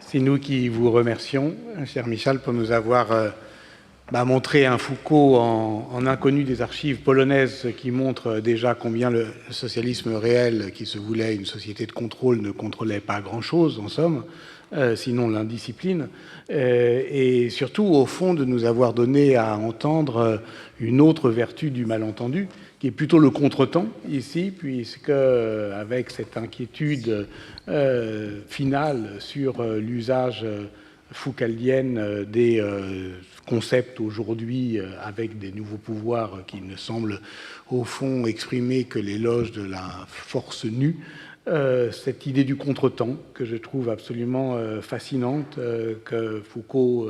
C'est nous qui vous remercions, cher Michal, pour nous avoir montré un Foucault en inconnu des archives polonaises qui montre déjà combien le socialisme réel, qui se voulait une société de contrôle, ne contrôlait pas grand-chose, en somme, sinon l'indiscipline, et surtout, au fond, de nous avoir donné à entendre une autre vertu du malentendu, qui est plutôt le contretemps ici, puisque avec cette inquiétude finale sur l'usage foucaldienne des concepts aujourd'hui avec des nouveaux pouvoirs qui ne semblent au fond exprimer que l'éloge de la force nue, cette idée du contretemps que je trouve absolument fascinante, que Foucault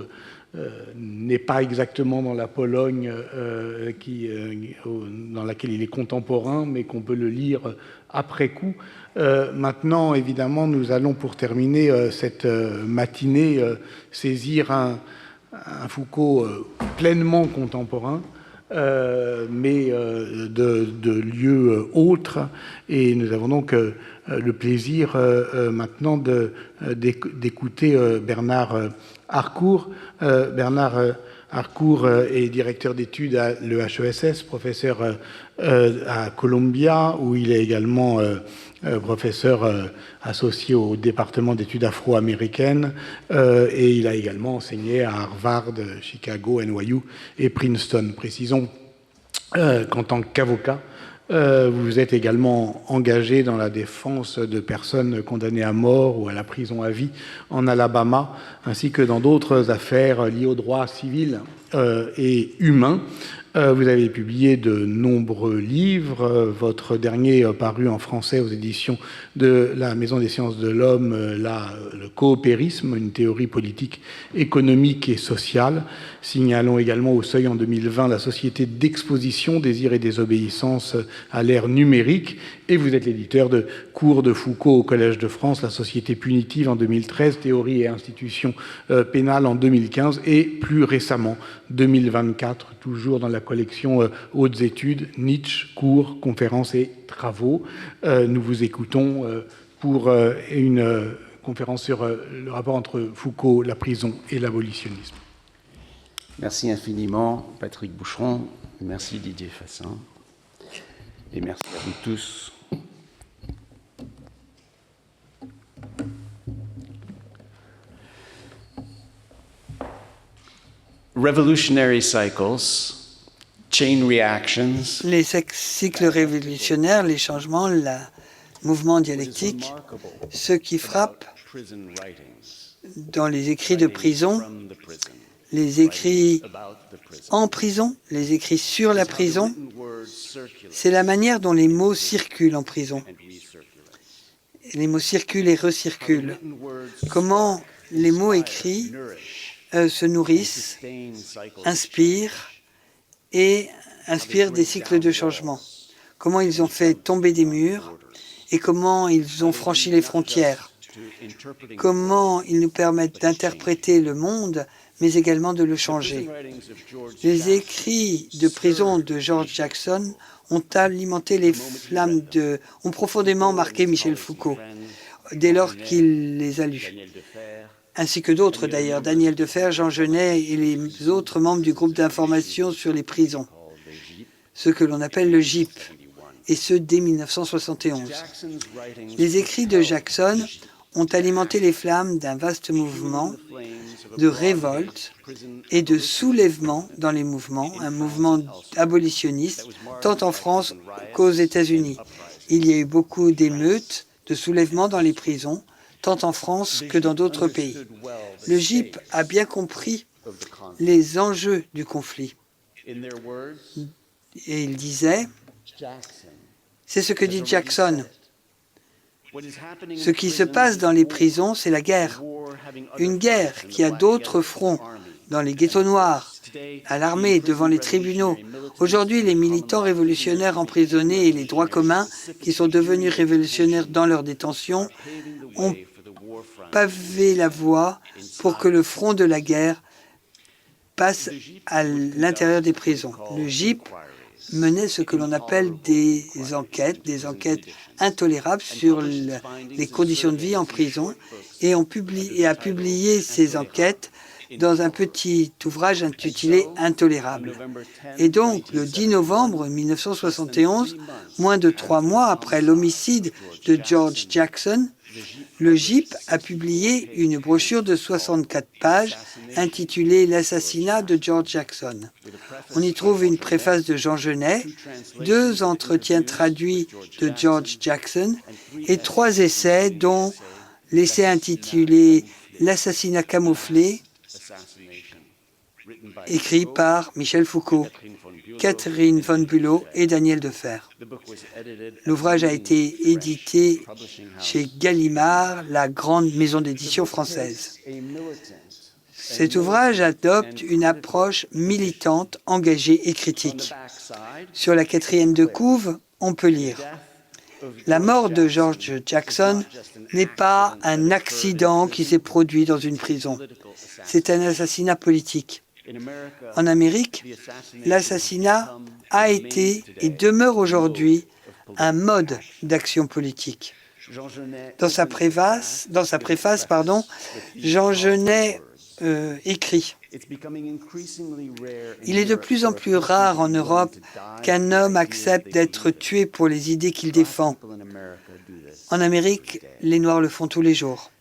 n'est pas exactement dans la Pologne dans laquelle il est contemporain, mais qu'on peut le lire après coup. Maintenant, évidemment, nous allons, pour terminer cette matinée, saisir un Foucault pleinement contemporain, mais de lieux autres. Et nous avons donc le plaisir maintenant d'écouter Bernard Harcourt. Bernard Harcourt est directeur d'études à l'EHESS, professeur à Columbia, où il est également professeur associé au département d'études afro-américaines, et il a également enseigné à Harvard, Chicago, NYU et Princeton. Précisons qu'en tant qu'avocat, vous êtes également engagé dans la défense de personnes condamnées à mort ou à la prison à vie en Alabama, ainsi que dans d'autres affaires liées au droit civil et humain. Vous avez publié de nombreux livres. Votre dernier paru en français aux éditions de la Maison des sciences de l'homme, le coopérisme, une théorie politique, économique et sociale. Signalons également au Seuil en 2020 la société d'exposition, désir et désobéissance à l'ère numérique. Et vous êtes l'éditeur de Cours de Foucault au Collège de France, la société punitive en 2013, théorie et institutions pénales en 2015 et plus récemment 2024, toujours dans la collection Hautes études, Nietzsche, cours, conférences et travaux. Nous vous écoutons pour une conférence sur le rapport entre Foucault, la prison et l'abolitionnisme. Merci infiniment, Patrick Boucheron. Merci, Didier Fassin. Et merci à vous tous. Revolutionary cycles, chain reactions. Les cycles révolutionnaires, les changements, le mouvement dialectique, ce qui frappe dans les écrits de prison, les écrits en prison, les écrits sur la prison, c'est la manière dont les mots circulent en prison. Les mots circulent et recirculent. Comment les mots écrits se nourrissent, inspirent et inspirent des cycles de changement. Comment ils ont fait tomber des murs et comment ils ont franchi les frontières. Comment ils nous permettent d'interpréter le monde, mais également de le changer. Les écrits de prison de George Jackson ont alimenté les flammes ont profondément marqué Michel Foucault dès lors qu'il les a lus. Ainsi que d'autres d'ailleurs, Daniel Defer, Jean Genet et les autres membres du groupe d'information sur les prisons, ce que l'on appelle le GIP, et ce dès 1971. Les écrits de Jackson ont alimenté les flammes d'un vaste mouvement de révolte et de soulèvement dans les mouvements, un mouvement abolitionniste, tant en France qu'aux États-Unis. Il y a eu beaucoup d'émeutes, de soulèvements dans les prisons, tant en France que dans d'autres pays. Le GIP a bien compris les enjeux du conflit. Et il disait, c'est ce que dit Jackson, ce qui se passe dans les prisons, c'est la guerre. Une guerre qui a d'autres fronts, dans les ghettos noirs, à l'armée, devant les tribunaux. Aujourd'hui, les militants révolutionnaires emprisonnés et les droits communs, qui sont devenus révolutionnaires dans leur détention, ont pavé la voie pour que le front de la guerre passe à l'intérieur des prisons. Le GIP menait ce que l'on appelle des enquêtes intolérables sur les conditions de vie en prison et a publié ces enquêtes dans un petit ouvrage intitulé Intolérable. Et donc, le 10 novembre 1971, moins de 3 mois après l'homicide de George Jackson, le GIP a publié une brochure de 64 pages intitulée « L'assassinat de George Jackson ». On y trouve une préface de Jean Genet, 2 entretiens traduits de George Jackson et 3 essais, dont l'essai intitulé « L'assassinat camouflé », écrit par Michel Foucault, Catherine von Bülow et Daniel Defer. L'ouvrage a été édité chez Gallimard, la grande maison d'édition française. Cet ouvrage adopte une approche militante, engagée et critique. Sur la 4e de couve, on peut lire « La mort de George Jackson n'est pas un accident qui s'est produit dans une prison. C'est un assassinat politique. En Amérique, l'assassinat a été et demeure aujourd'hui un mode d'action politique. » Dans sa préface, Jean Genet écrit « Il est de plus en plus rare en Europe qu'un homme accepte d'être tué pour les idées qu'il défend. En Amérique, les Noirs le font tous les jours. »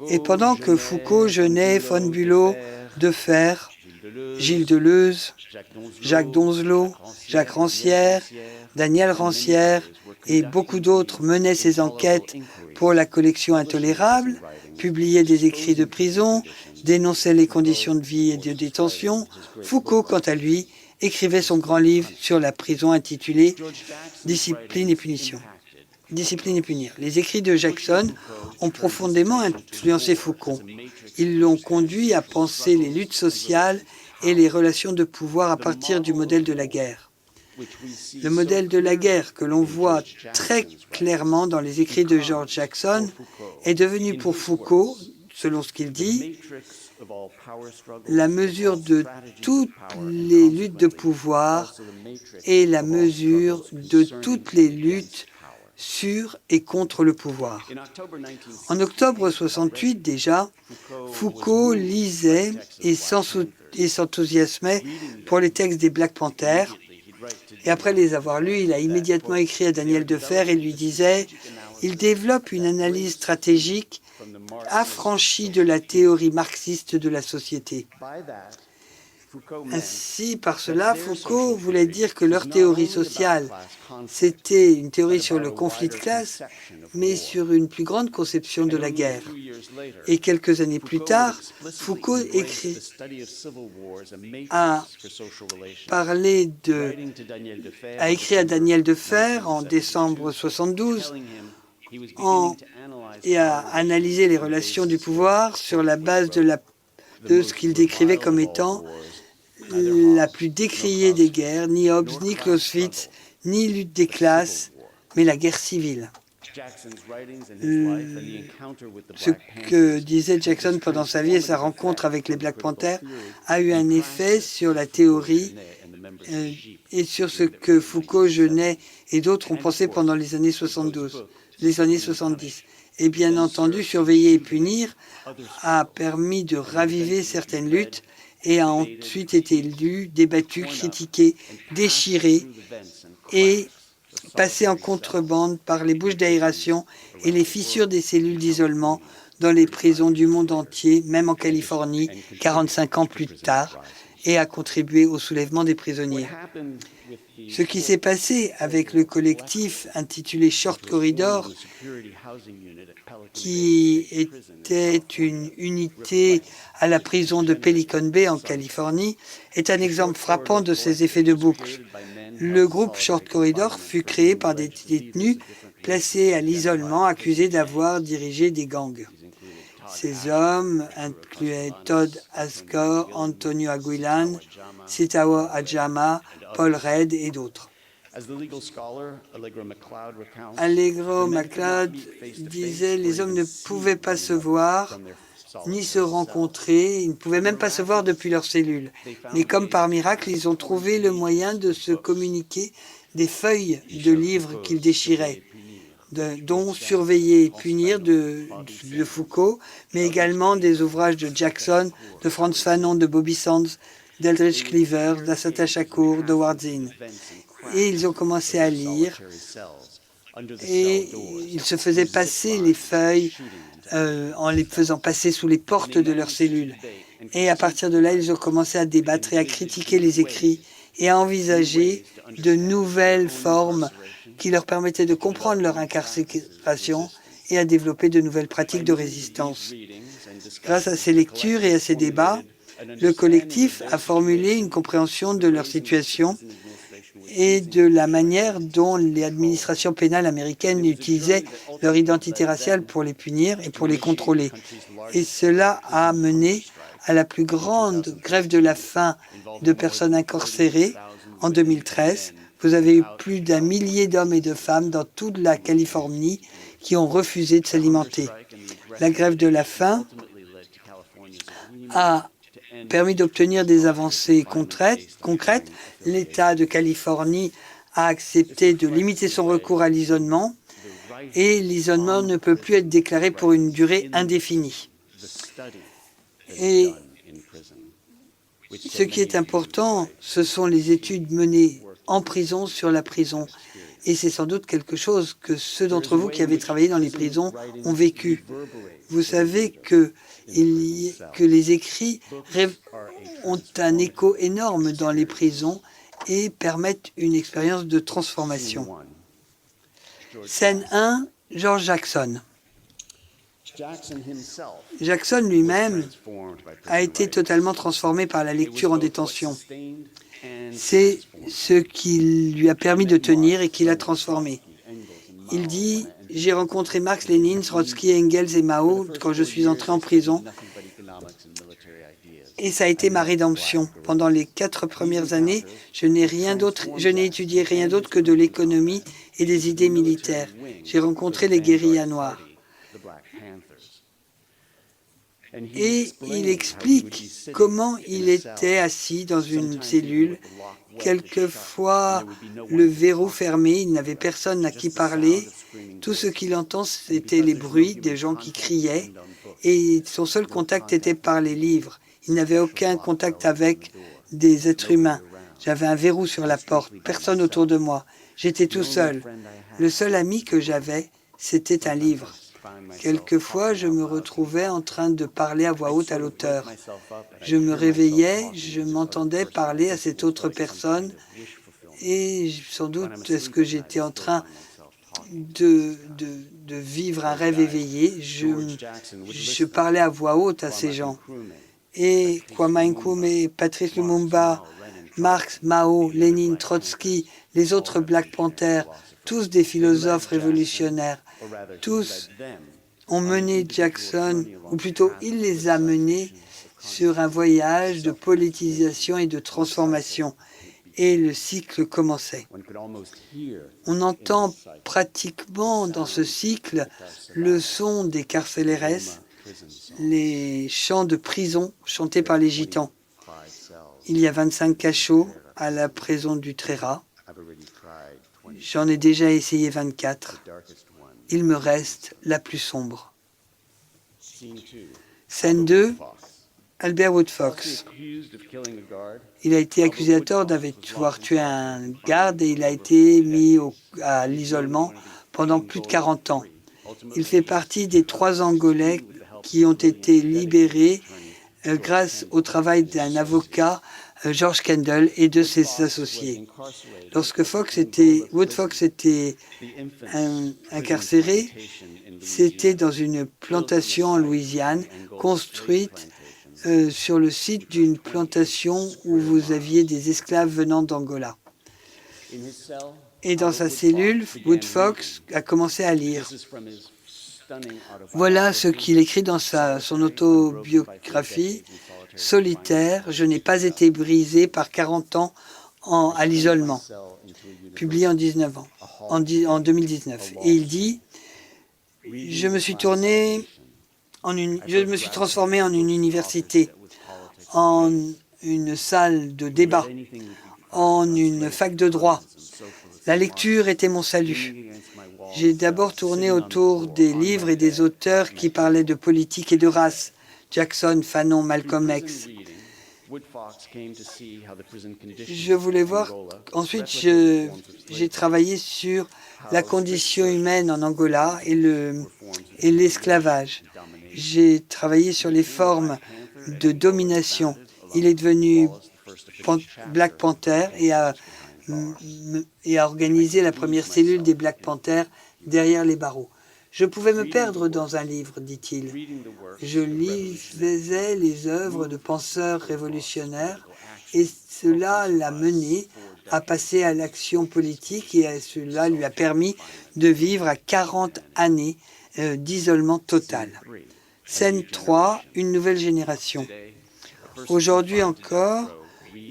Et pendant que Foucault, Genet, von Bülow, Defer, Gilles Deleuze, Jacques Donzelot, Jacques Rancière, Daniel Rancière et beaucoup d'autres menaient ces enquêtes pour la collection Intolérable, publiaient des écrits de prison, dénonçaient les conditions de vie et de détention, Foucault, quant à lui, écrivait son grand livre sur la prison intitulé « Discipline et punition ». Discipline et punir. Les écrits de Jackson ont profondément influencé Foucault. Ils l'ont conduit à penser les luttes sociales et les relations de pouvoir à partir du modèle de la guerre. Le modèle de la guerre que l'on voit très clairement dans les écrits de George Jackson est devenu pour Foucault, selon ce qu'il dit, la mesure de toutes les luttes de pouvoir et la mesure de toutes les luttes sur et contre le pouvoir. En octobre 68 déjà, Foucault lisait et s'enthousiasmait pour les textes des Black Panthers. Et après les avoir lus, il a immédiatement écrit à Daniel Defer et lui disait « Il développe une analyse stratégique affranchie de la théorie marxiste de la société. » Ainsi, par cela, Foucault voulait dire que leur théorie sociale, c'était une théorie sur le conflit de classe, mais sur une plus grande conception de la guerre. Et quelques années plus tard, Foucault a écrit à Daniel Defer en décembre 72 et a analysé les relations du pouvoir sur la base de ce qu'il décrivait comme étant la plus décriée des guerres, ni Hobbes, ni Clausewitz, ni lutte des classes, mais la guerre civile. Ce que disait Jackson pendant sa vie et sa rencontre avec les Black Panthers a eu un effet sur la théorie et sur ce que Foucault, Genet et d'autres ont pensé pendant les années 70. Et bien entendu, surveiller et punir a permis de raviver certaines luttes et a ensuite été lu, débattu, critiqué, déchiré et passé en contrebande par les bouches d'aération et les fissures des cellules d'isolement dans les prisons du monde entier, même en Californie, 45 ans plus tard, et a contribué au soulèvement des prisonniers. Ce qui s'est passé avec le collectif intitulé Short Corridor, qui était une unité à la prison de Pelican Bay en Californie, est un exemple frappant de ces effets de boucle. Le groupe Short Corridor fut créé par des détenus placés à l'isolement, accusés d'avoir dirigé des gangs. Ces hommes incluaient Todd Astor, Antonio Aguilan, Sitawa Ajama, Paul Reid et d'autres. Allegro MacLeod disait « Les hommes ne pouvaient pas se voir ni se rencontrer. Ils ne pouvaient même pas se voir depuis leurs cellules. Mais comme par miracle, ils ont trouvé le moyen de se communiquer des feuilles de livres qu'ils déchiraient, dont Surveiller et punir de Foucault, mais également des ouvrages de Jackson, de Frantz Fanon, de Bobby Sands, d'Eldridge Cleaver, d'Assata Shakur, d'Howard Zinn. Et ils ont commencé à lire et ils se faisaient passer les feuilles en les faisant passer sous les portes de leurs cellules. Et à partir de là, ils ont commencé à débattre et à critiquer les écrits et à envisager de nouvelles formes qui leur permettaient de comprendre leur incarcération et à développer de nouvelles pratiques de résistance. Grâce à ces lectures et à ces débats, le collectif a formulé une compréhension de leur situation et de la manière dont les administrations pénales américaines utilisaient leur identité raciale pour les punir et pour les contrôler. Et cela a mené à la plus grande grève de la faim de personnes incarcérées en 2013. Vous avez eu plus d'1 millier d'hommes et de femmes dans toute la Californie qui ont refusé de s'alimenter. La grève de la faim a permis d'obtenir des avancées concrètes. L'État de Californie a accepté de limiter son recours à l'isolement et l'isolement ne peut plus être déclaré pour une durée indéfinie. Et ce qui est important, ce sont les études menées en prison sur la prison. Et c'est sans doute quelque chose que ceux d'entre vous qui avez travaillé dans les prisons ont vécu. Vous savez que les écrits ont un écho énorme dans les prisons et permettent une expérience de transformation. Scène 1, George Jackson. Jackson lui-même a été totalement transformé par la lecture en détention. C'est ce qui lui a permis de tenir et qui l'a transformé. Il dit « J'ai rencontré Marx, Lénine, Trotsky, Engels et Mao quand je suis entré en prison et ça a été ma rédemption. Pendant les 4 premières années, je n'ai étudié rien d'autre que de l'économie et des idées militaires. J'ai rencontré les guérillas noirs. » Et il explique comment il était assis dans une cellule, quelquefois le verrou fermé, il n'avait personne à qui parler. Tout ce qu'il entend, c'était les bruits des gens qui criaient et son seul contact était par les livres. Il n'avait aucun contact avec des êtres humains. J'avais un verrou sur la porte, personne autour de moi. J'étais tout seul. Le seul ami que j'avais, c'était un livre. Quelquefois, je me retrouvais en train de parler à voix haute à l'auteur. Je me réveillais, je m'entendais parler à cette autre personne et sans doute est-ce que j'étais en train de vivre un rêve éveillé. Je parlais à voix haute à ces gens. Et Kwame Nkrumah, Patrice Lumumba, Marx, Mao, Lénine, Trotsky, les autres Black Panthers, tous des philosophes révolutionnaires, tous ont mené Jackson, ou plutôt il les a menés sur un voyage de politisation et de transformation. Et le cycle commençait. On entend pratiquement dans ce cycle le son des carceleres, les chants de prison chantés par les gitans. Il y a 25 cachots à la prison du Tréra. J'en ai déjà essayé 24. Il me reste la plus sombre. Scène 2, Albert Woodfox. Il a été accusé à tort d'avoir tué un garde et il a été mis à l'isolement pendant plus de 40 ans. Il fait partie des 3 Angolais qui ont été libérés grâce au travail d'un avocat, George Kendall, et de ses associés. Lorsque Woodfox était incarcéré, c'était dans une plantation en Louisiane, construite sur le site d'une plantation où vous aviez des esclaves venant d'Angola. Et dans sa cellule, Woodfox a commencé à lire. Voilà ce qu'il écrit dans son autobiographie. Solitaire, je n'ai pas été brisé par 40 ans à l'isolement, publié en 2019. Et il dit, je me suis tourné je me suis transformé en une université, en une salle de débat, en une fac de droit. La lecture était mon salut. J'ai d'abord tourné autour des livres et des auteurs qui parlaient de politique et de race. Jackson, Fanon, Malcolm X. Je voulais voir. Ensuite, j'ai travaillé sur la condition humaine en Angola et l'esclavage. J'ai travaillé sur les formes de domination. Il est devenu Black Panther et a organisé la première cellule des Black Panthers derrière les barreaux. Je pouvais me perdre dans un livre, dit-il. Je lisais les œuvres de penseurs révolutionnaires et cela l'a mené à passer à l'action politique et cela lui a permis de vivre à 40 années d'isolement total. Scène 3, une nouvelle génération. Aujourd'hui encore,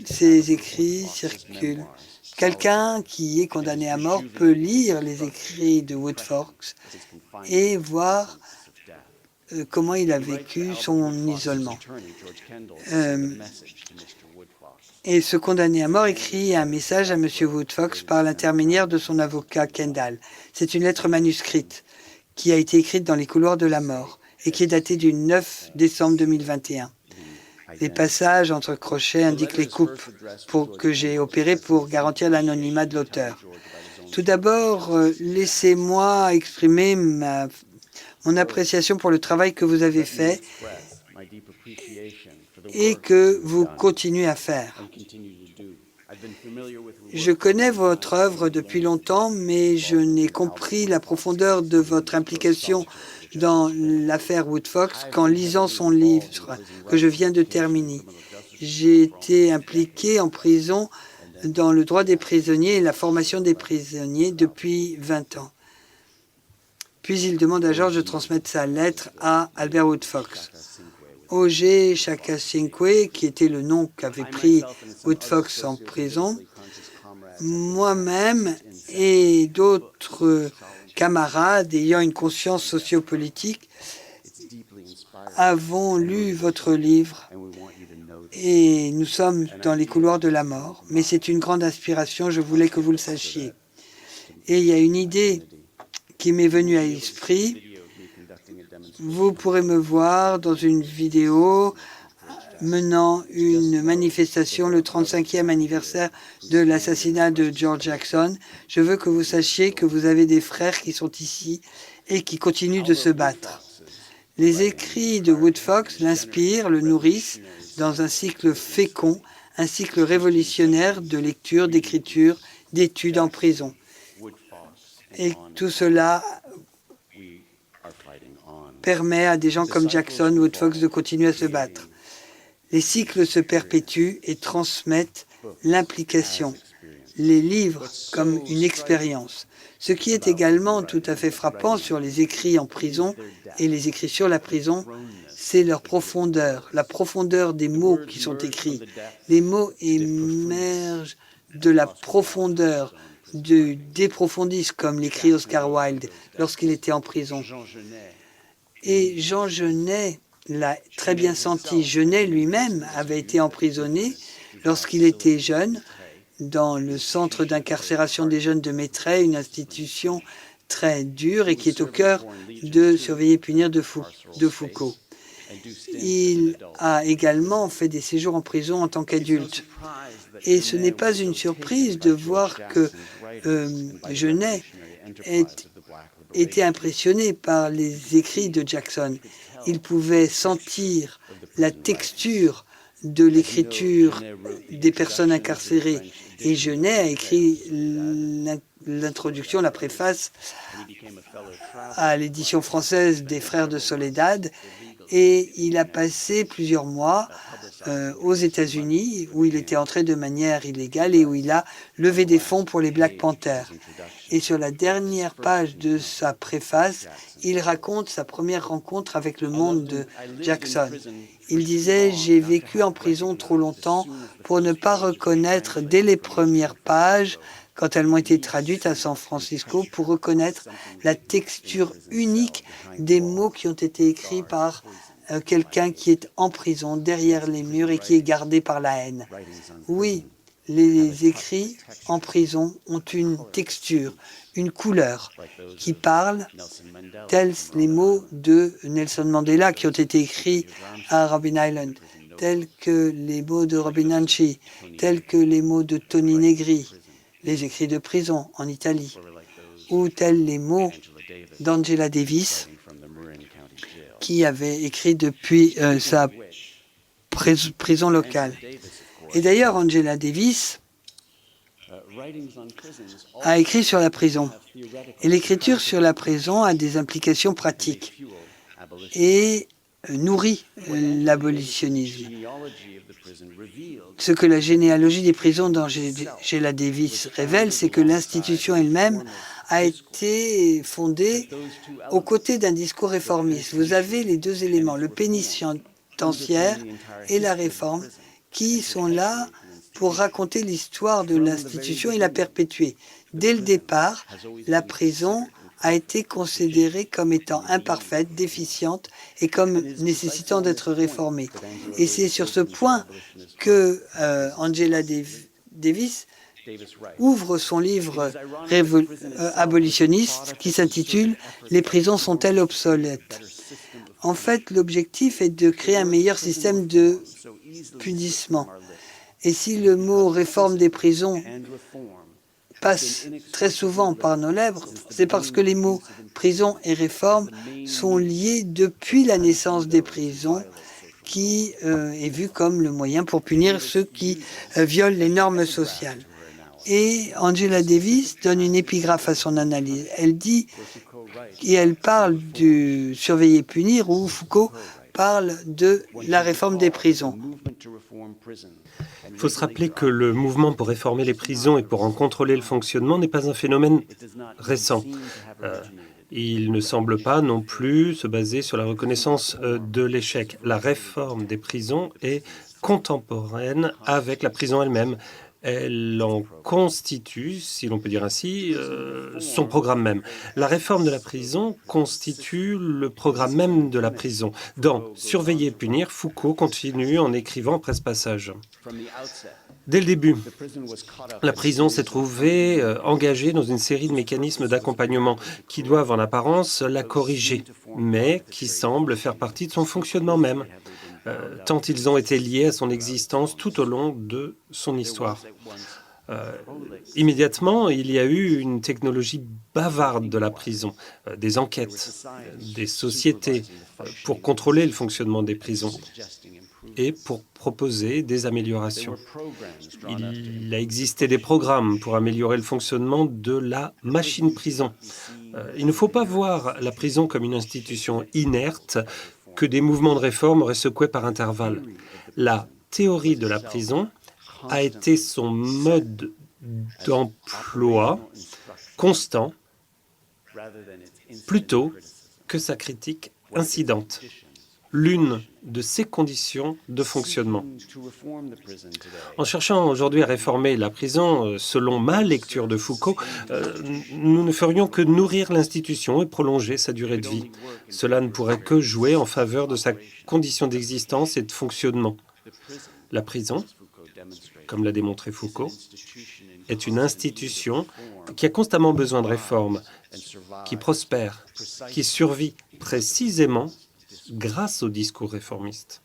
ces écrits circulent. Quelqu'un qui est condamné à mort peut lire les écrits de Woodfox et voir comment il a vécu son isolement. Et ce condamné à mort écrit un message à M. Woodfox par l'intermédiaire de son avocat Kendall. C'est une lettre manuscrite qui a été écrite dans les couloirs de la mort et qui est datée du 9 décembre 2021. Les passages entre crochets indiquent les coupes que j'ai opérées pour garantir l'anonymat de l'auteur. Tout d'abord, laissez-moi exprimer mon appréciation pour le travail que vous avez fait et que vous continuez à faire. Je connais votre œuvre depuis longtemps, mais je n'ai compris la profondeur de votre implication dans l'affaire Woodfox qu'en lisant son livre que je viens de terminer. J'ai été impliqué en prison dans le droit des prisonniers et la formation des prisonniers depuis 20 ans. Puis il demande à Georges de transmettre sa lettre à Albert Woodfox. Ogé Chakasinque, qui était le nom qu'avait pris Woodfox en prison, moi-même et d'autres camarades ayant une conscience sociopolitique avons lu votre livre et nous sommes dans les couloirs de la mort. Mais c'est une grande inspiration, je voulais que vous le sachiez. Et il y a une idée qui m'est venue à l'esprit. Vous pourrez me voir dans une vidéo menant une manifestation le 35e anniversaire de l'assassinat de George Jackson. Je veux que vous sachiez que vous avez des frères qui sont ici et qui continuent de se battre. Les écrits de Woodfox l'inspirent, le nourrissent dans un cycle fécond, un cycle révolutionnaire de lecture, d'écriture, d'études en prison. Et tout cela permet à des gens comme Jackson, Woodfox de continuer à se battre. Les cycles se perpétuent et transmettent l'implication, les livres comme une expérience. Ce qui est également tout à fait frappant sur les écrits en prison et les écrits sur la prison, c'est leur profondeur, la profondeur des mots qui sont écrits. Les mots émergent de la profondeur, des profondis, comme l'écrit Oscar Wilde lorsqu'il était en prison. Et Jean Genet l'a très bien senti. Genet lui-même avait été emprisonné lorsqu'il était jeune dans le centre d'incarcération des jeunes de Mettray, une institution très dure et qui est au cœur de Surveiller et punir de Foucault. Il a également fait des séjours en prison en tant qu'adulte. Et ce n'est pas une surprise de voir que Genet était impressionné par les écrits de Jackson. Il pouvait sentir la texture de l'écriture des personnes incarcérées. Et Genet a écrit l'introduction, la préface à l'édition française des Frères de Soledad. Et il a passé plusieurs mois aux États-Unis, où il était entré de manière illégale et où il a levé des fonds pour les Black Panthers. Et sur la dernière page de sa préface, il raconte sa première rencontre avec le monde de Jackson. Il disait « J'ai vécu en prison trop longtemps pour ne pas reconnaître dès les premières pages quand elles m'ont été traduites à San Francisco pour reconnaître la texture unique des mots qui ont été écrits par quelqu'un qui est en prison, derrière les murs et qui est gardé par la haine. Oui, les écrits en prison ont une texture, une couleur qui parle, tels les mots de Nelson Mandela qui ont été écrits à Robben Island, tels que les mots de Robin Hanchi, tels que les mots de Tony Negri, les écrits de prison en Italie, ou tels les mots d'Angela Davis, qui avait écrit depuis sa prison locale. Et d'ailleurs, Angela Davis a écrit sur la prison. Et l'écriture sur la prison a des implications pratiques et nourrit l'abolitionnisme. Ce que la généalogie des prisons d'Angela Davis révèle, c'est que l'institution elle-même a été fondée aux côtés d'un discours réformiste. Vous avez les deux éléments, le pénitentiaire et la réforme, qui sont là pour raconter l'histoire de l'institution et la perpétuer. Dès le départ, la prison a été considérée comme étant imparfaite, déficiente et comme nécessitant d'être réformée. Et c'est sur ce point que Angela Davis ouvre son livre abolitionniste qui s'intitule « Les prisons sont-elles obsolètes ?» En fait, l'objectif est de créer un meilleur système de punissement. Et si le mot « réforme des prisons » passe très souvent par nos lèvres, c'est parce que les mots « prison » et « réforme » sont liés depuis la naissance des prisons, qui est vu comme le moyen pour punir ceux qui violent les normes sociales. Et Angela Davis donne une épigraphe à son analyse. Elle dit, et elle parle du surveiller et punir, où Foucault parle de la réforme des prisons. Il faut se rappeler que le mouvement pour réformer les prisons et pour en contrôler le fonctionnement n'est pas un phénomène récent. Il ne semble pas non plus se baser sur la reconnaissance de l'échec. La réforme des prisons est contemporaine avec la prison elle-même. Elle en constitue, si l'on peut dire ainsi, son programme même. La réforme de la prison constitue le programme même de la prison. Dans Surveiller et punir, Foucault continue en écrivant après ce passage. Dès le début, la prison s'est trouvée engagée dans une série de mécanismes d'accompagnement qui doivent en apparence la corriger, mais qui semblent faire partie de son fonctionnement même. Tant ils ont été liés à son existence tout au long de son histoire. Immédiatement, il y a eu une technologie bavarde de la prison, des enquêtes, des sociétés pour contrôler le fonctionnement des prisons et pour proposer des améliorations. Il a existé des programmes pour améliorer le fonctionnement de la machine prison. Il ne faut pas voir la prison comme une institution inerte que des mouvements de réforme auraient secoué par intervalles. La théorie de la prison a été son mode d'emploi constant plutôt que sa critique incidente, l'une de ses conditions de fonctionnement. En cherchant aujourd'hui à réformer la prison, selon ma lecture de Foucault, nous ne ferions que nourrir l'institution et prolonger sa durée de vie. Cela ne pourrait que jouer en faveur de sa condition d'existence et de fonctionnement. La prison, comme l'a démontré Foucault, est une institution qui a constamment besoin de réformes, qui prospère, qui survit précisément grâce au discours réformiste.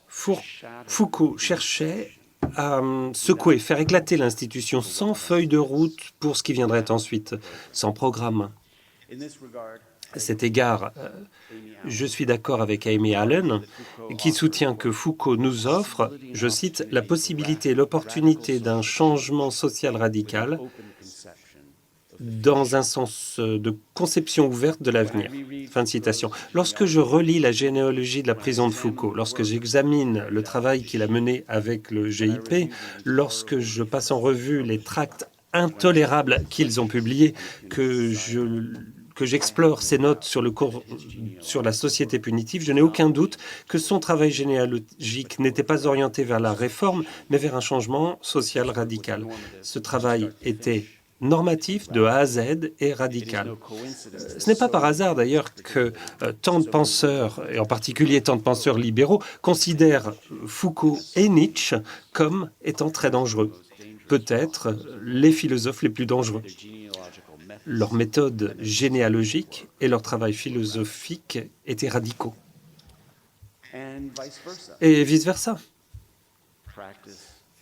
Foucault cherchait à secouer, faire éclater l'institution sans feuille de route pour ce qui viendrait ensuite, sans programme. À cet égard, je suis d'accord avec Amy Allen, qui soutient que Foucault nous offre, je cite, « la possibilité et l'opportunité d'un changement social radical dans un sens de conception ouverte de l'avenir. » Fin de citation. Lorsque je relis la généalogie de la prison de Foucault, lorsque j'examine le travail qu'il a mené avec le GIP, lorsque je passe en revue les tracts intolérables qu'ils ont publiés, que je j'explore ses notes sur le cours sur la société punitive, je n'ai aucun doute que son travail généalogique n'était pas orienté vers la réforme, mais vers un changement social radical. Ce travail était normatif de A à Z et radical. Ce n'est pas par hasard d'ailleurs que tant de penseurs, et en particulier tant de penseurs libéraux, considèrent Foucault et Nietzsche comme étant très dangereux. Peut-être les philosophes les plus dangereux. Leur méthode généalogique et leur travail philosophique étaient radicaux. Et vice-versa.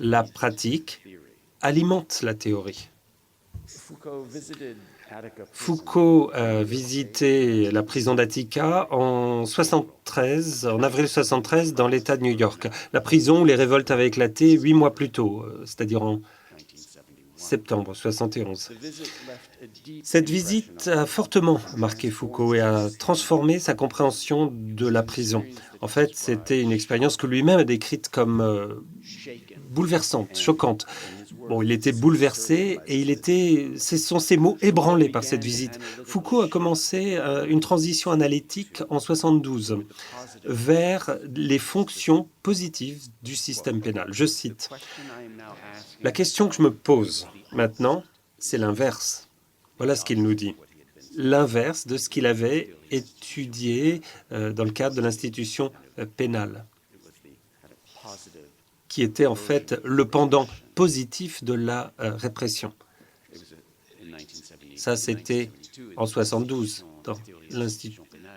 La pratique alimente la théorie. Foucault a visité la prison d'Attica en avril 73, dans l'État de New York. La prison où les révoltes avaient éclaté 8 mois plus tôt, c'est-à-dire en septembre 71. Cette visite a fortement marqué Foucault et a transformé sa compréhension de la prison. En fait, c'était une expérience que lui-même a décrite comme bouleversante, choquante. Bon, il était bouleversé et ce sont ces mots, ébranlés par cette visite. Foucault a commencé une transition analytique en 72 vers les fonctions positives du système pénal. Je cite, « La question que je me pose maintenant, c'est l'inverse. » Voilà ce qu'il nous dit. L'inverse de ce qu'il avait étudié dans le cadre de l'institution pénale, qui était en fait le pendant positif de la répression. Ça, c'était en 72, dans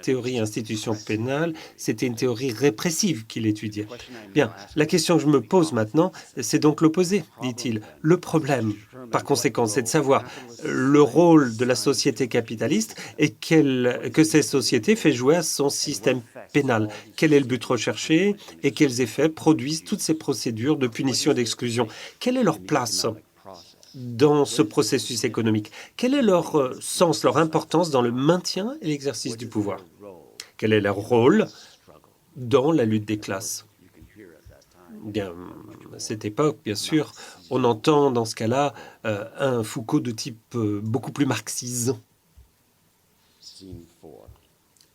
théorie institution pénale, c'était une théorie répressive qu'il étudiait. Bien, la question que je me pose maintenant, c'est donc l'opposé, dit-il. Le problème, par conséquent, c'est de savoir le rôle de la société capitaliste et que cette société fait jouer à son système pénal. Quel est le but recherché et quels effets produisent toutes ces procédures de punition et d'exclusion? Quelle est leur place dans ce processus économique? Quel est leur sens, leur importance dans le maintien et l'exercice du pouvoir? Quel est leur rôle dans la lutte des classes? Bien, à cette époque, bien sûr, on entend dans ce cas-là un Foucault de type beaucoup plus marxisant.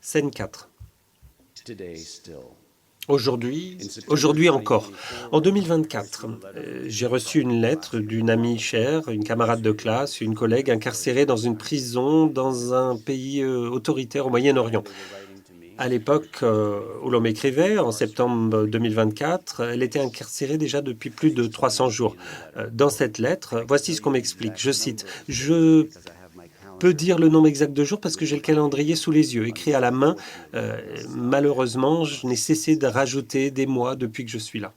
Scène 4. Aujourd'hui encore. En 2024, j'ai reçu une lettre d'une amie chère, une camarade de classe, une collègue incarcérée dans une prison dans un pays autoritaire au Moyen-Orient. À l'époque où l'on m'écrivait, en septembre 2024, elle était incarcérée déjà depuis plus de 300 jours. Dans cette lettre, voici ce qu'on m'explique. Je cite, « Je peux dire le nombre exact de jours parce que j'ai le calendrier sous les yeux, écrit à la main. Malheureusement, je n'ai cessé de rajouter des mois depuis que je suis là. »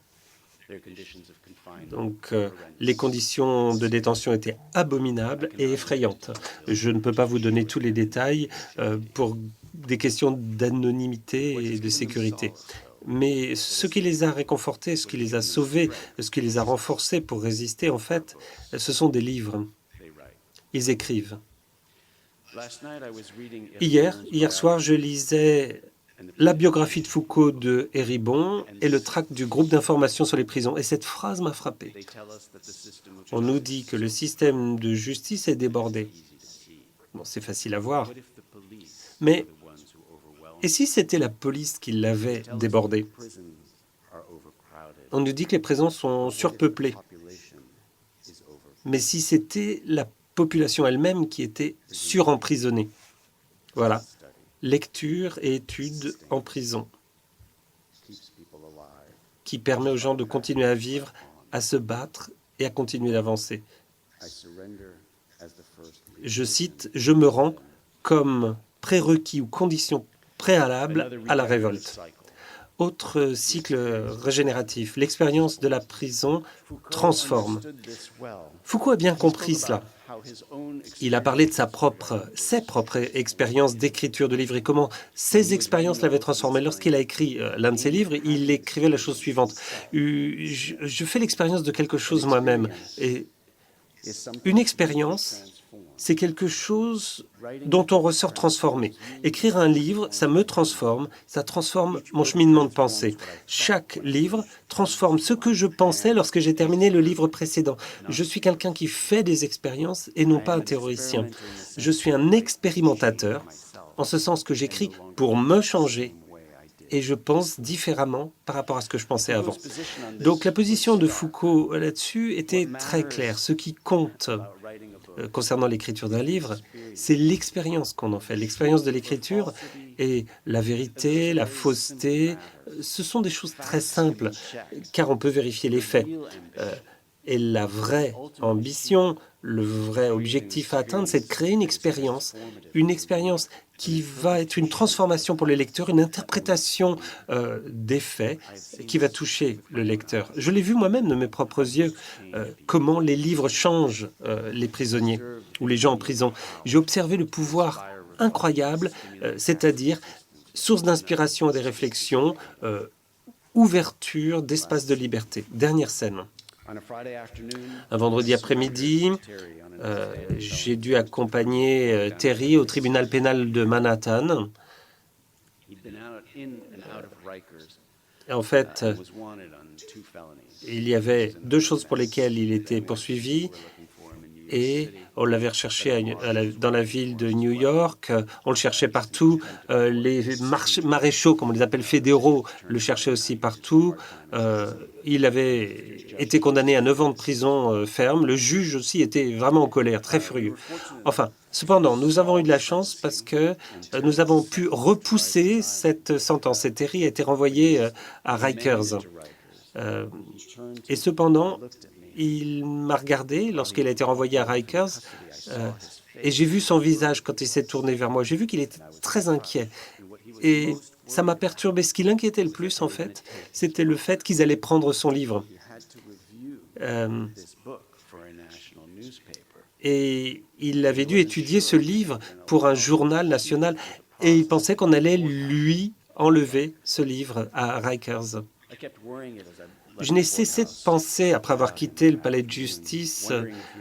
Donc, les conditions de détention étaient abominables et effrayantes. Je ne peux pas vous donner tous les détails pour des questions d'anonymité et de sécurité. Mais ce qui les a réconfortés, ce qui les a sauvés, ce qui les a renforcés pour résister, en fait, ce sont des livres. Ils écrivent. Hier soir, je lisais la biographie de Foucault de Héribon et le tract du groupe d'information sur les prisons. Et cette phrase m'a frappé. On nous dit que le système de justice est débordé. Bon, c'est facile à voir. Mais et si c'était la police qui l'avait débordé? On nous dit que les prisons sont surpeuplées. Mais si c'était la population elle-même qui était suremprisonnée? Voilà. Lecture et études en prison, qui permet aux gens de continuer à vivre, à se battre et à continuer d'avancer. Je cite, « Je me rends comme prérequis ou condition préalable à la révolte. » Autre cycle régénératif, l'expérience de la prison transforme. Foucault a bien compris cela. Il a parlé de ses propres expériences d'écriture de livres et comment ces expériences l'avaient transformé. Lorsqu'il a écrit l'un de ses livres, il écrivait la chose suivante. Je fais l'expérience de quelque chose moi-même. Et une expérience c'est quelque chose dont on ressort transformé. Écrire un livre, ça me transforme, ça transforme mon cheminement de pensée. Chaque livre transforme ce que je pensais lorsque j'ai terminé le livre précédent. Je suis quelqu'un qui fait des expériences et non pas un théoricien. Je suis un expérimentateur, en ce sens que j'écris pour me changer et je pense différemment par rapport à ce que je pensais avant. Donc la position de Foucault là-dessus était très claire. Ce qui compte concernant l'écriture d'un livre, c'est l'expérience qu'on en fait. L'expérience de l'écriture et la vérité, la fausseté, ce sont des choses très simples, car on peut vérifier les faits. Et la vraie ambition, le vrai objectif à atteindre, c'est de créer une expérience qui va être une transformation pour le lecteur, une interprétation des faits qui va toucher le lecteur. Je l'ai vu moi-même de mes propres yeux, comment les livres changent les prisonniers ou les gens en prison. J'ai observé le pouvoir incroyable, c'est-à-dire source d'inspiration et des réflexions, ouverture d'espace de liberté. Dernière scène. Un vendredi après-midi, j'ai dû accompagner Terry au tribunal pénal de Manhattan. En fait, il y avait 2 choses pour lesquelles il était poursuivi et on l'avait recherché dans la ville de New York. On le cherchait partout. Les maréchaux, comme on les appelle, fédéraux, le cherchaient aussi partout. Il avait été condamné à 9 ans de prison ferme. Le juge aussi était vraiment en colère, très furieux. Enfin, cependant, nous avons eu de la chance parce que nous avons pu repousser cette sentence. Et Terry a été renvoyé à Rikers. Et cependant, il m'a regardé lorsqu'il a été renvoyé à Rikers et j'ai vu son visage quand il s'est tourné vers moi. J'ai vu qu'il était très inquiet et ça m'a perturbé. Ce qui l'inquiétait le plus, en fait, c'était le fait qu'ils allaient prendre son livre. Et il avait dû étudier ce livre pour un journal national et il pensait qu'on allait lui enlever ce livre à Rikers. Je n'ai cessé de penser, après avoir quitté le palais de justice,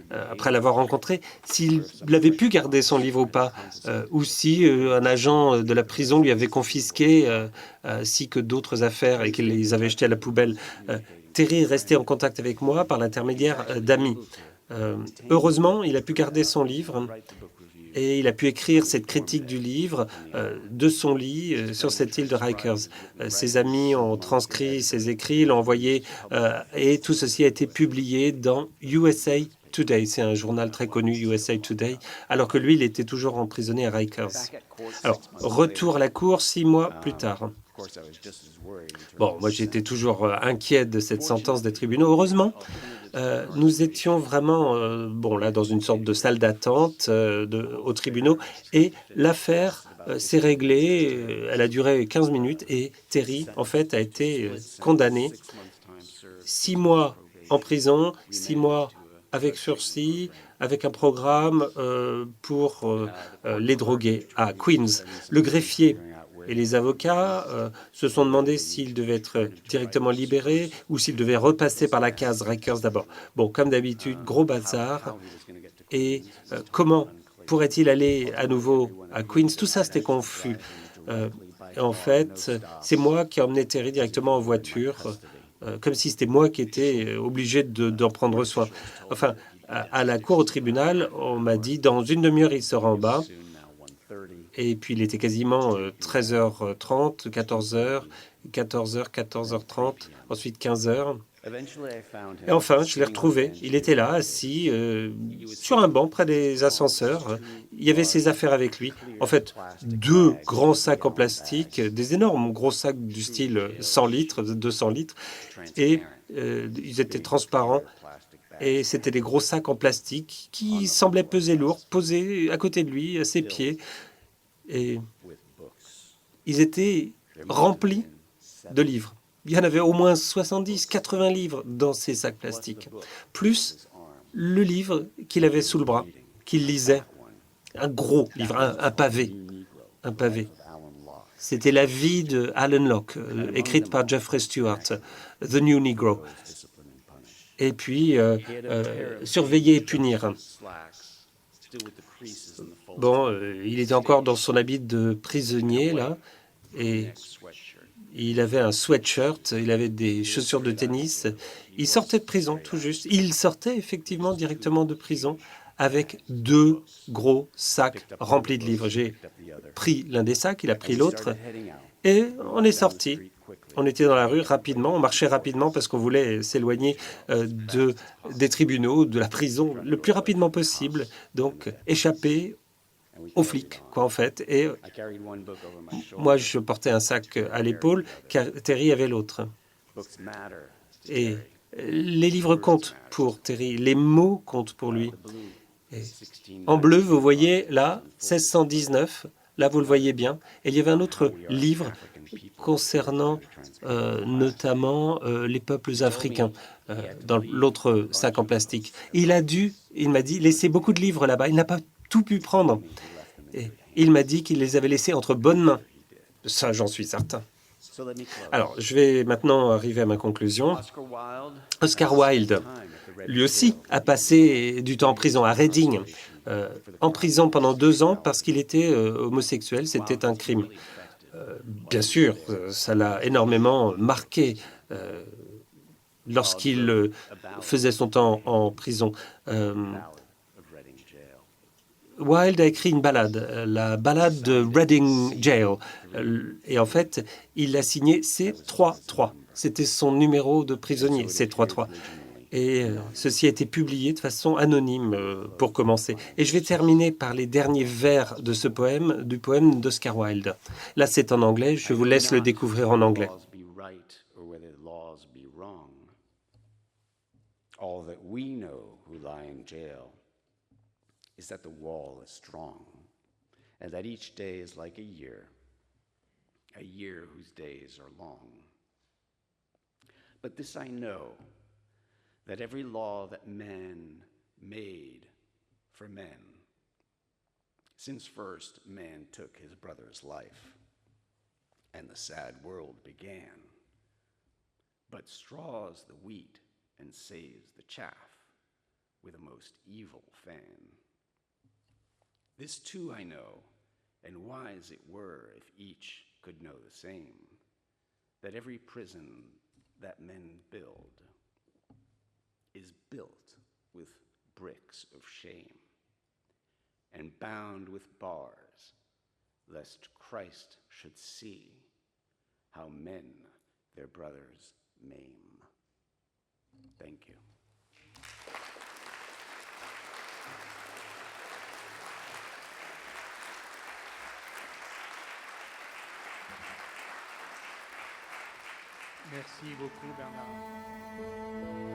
après l'avoir rencontré, s'il avait pu garder son livre ou pas, ou si un agent de la prison lui avait confisqué, ainsi que d'autres affaires, et qu'il les avait jetées à la poubelle. Terry restait en contact avec moi par l'intermédiaire d'amis. Heureusement, il a pu garder son livre et il a pu écrire cette critique du livre de son lit sur cette île de Rikers. Ses amis ont transcrit ses écrits, l'ont envoyé et tout ceci a été publié dans USA Today. C'est un journal très connu, USA Today, alors que lui, il était toujours emprisonné à Rikers. Alors, retour à la cour 6 mois plus tard. Bon, moi, j'étais toujours inquiet de cette sentence des tribunaux. Heureusement, nous étions vraiment là, dans une sorte de salle d'attente aux tribunaux et l'affaire s'est réglée. Elle a duré 15 minutes et Terry, en fait, a été condamné 6 mois en prison, 6 mois avec sursis, avec un programme pour les drogués à Queens. Le greffier et les avocats se sont demandé s'il devait être directement libéré ou s'il devait repasser par la case Rikers d'abord. Bon, comme d'habitude, gros bazar. Et comment pourrait-il aller à nouveau à Queens? Tout ça, c'était confus. En fait, c'est moi qui ai emmené Terry directement en voiture, comme si c'était moi qui étais obligé d'en prendre soin. Enfin, à la cour au tribunal, on m'a dit, dans une demi-heure, il sera en bas. Et puis, il était quasiment 13h30, 14h, 14h, 14h30, ensuite 15h. Et enfin, je l'ai retrouvé. Il était là, assis sur un banc près des ascenseurs. Il y avait ses affaires avec lui. En fait, 2 grands sacs en plastique, des énormes gros sacs du style 100 litres, 200 litres. Et ils étaient transparents. Et c'était des gros sacs en plastique qui semblaient peser lourd, posés à côté de lui, à ses pieds. Et ils étaient remplis de livres. Il y en avait au moins 70, 80 livres dans ces sacs plastiques, plus le livre qu'il avait sous le bras, qu'il lisait. Un gros livre, un pavé. Un pavé. C'était la vie de Alan Locke, écrite par Jeffrey Stewart, The New Negro. Et puis, surveiller et punir. Bon, il était encore dans son habit de prisonnier, là, et il avait un sweatshirt, il avait des chaussures de tennis. Il sortait de prison, tout juste. Il sortait effectivement directement de prison avec 2 gros sacs remplis de livres. J'ai pris l'un des sacs, il a pris l'autre, et on est sorti. On était dans la rue rapidement, on marchait rapidement parce qu'on voulait s'éloigner des tribunaux, de la prison, le plus rapidement possible. Donc, échapper aux flics, quoi, en fait. Et moi, je portais un sac à l'épaule, car Terry avait l'autre. Et les livres comptent pour Terry, les mots comptent pour lui. Et en bleu, vous voyez là, 1619, là vous le voyez bien. Et il y avait un autre livre concernant notamment les peuples africains, dans l'autre sac en plastique. Il m'a dit, laisser beaucoup de livres là-bas. Il n'a pas tout pu prendre. Et il m'a dit qu'il les avait laissés entre bonnes mains. Ça, j'en suis certain. Alors, je vais maintenant arriver à ma conclusion. Oscar Wilde, lui aussi, a passé du temps en prison, à Reading, en prison pendant 2 ans parce qu'il était homosexuel. C'était un crime. Bien sûr, ça l'a énormément marqué lorsqu'il faisait son temps en prison. Wilde a écrit une ballade, la ballade de Reading Jail. Et en fait, il a signé C33. C'était son numéro de prisonnier, C33. Et ceci a été publié de façon anonyme pour commencer. Et je vais terminer par les derniers vers de ce poème, du poème d'Oscar Wilde. Là, c'est en anglais. Je vous laisse le découvrir en anglais. All that we know who lie in jail is that the wall is strong, and that each day is like a year whose days are long. But this I know, that every law that man made for men, since first man took his brother's life, and the sad world began, but straws the wheat and saves the chaff with a most evil fan. This too I know, and wise it were if each could know the same, that every prison that men build is built with bricks of shame, and bound with bars, lest Christ should see how men their brothers maim. Thank you. Merci beaucoup, Bernard.